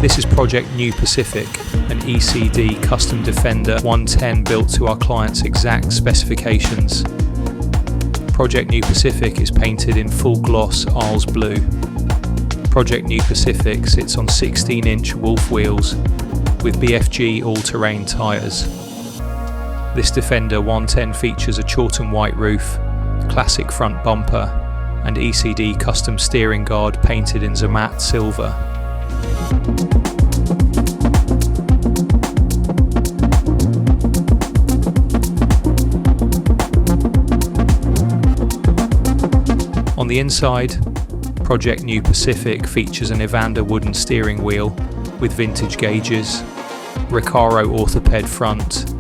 This is Project New Pacific, an E.C.D custom Defender 110 built to our client's exact specifications. Project New Pacific is painted in full gloss Arles blue. Project New Pacific sits on 16-inch Wolf wheels with BFG all-terrain tyres. This Defender 110 features a Chawton white roof, classic front bumper, and E.C.D custom steering guard painted in Zermatt silver. On the inside, Project New Pacific features an Evander wooden steering wheel with vintage gauges, Recaro orthoped front,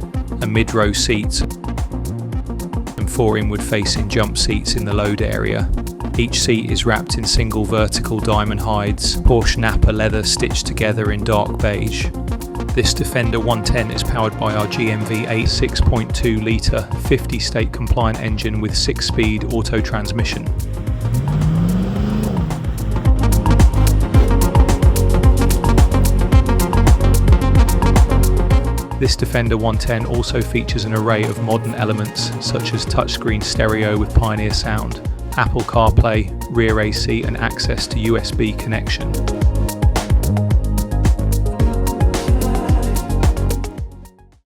a mid-row seat, and 4 inward-facing jump seats in the load area. Each seat is wrapped in single vertical diamond hides, Porsche Napa leather stitched together in dark beige. This Defender 110 is powered by our GMV8 6.2 litre 50-state compliant engine with 6-speed auto transmission. This Defender 110 also features an array of modern elements such as touchscreen stereo with Pioneer sound, Apple CarPlay, rear AC and access to USB connection.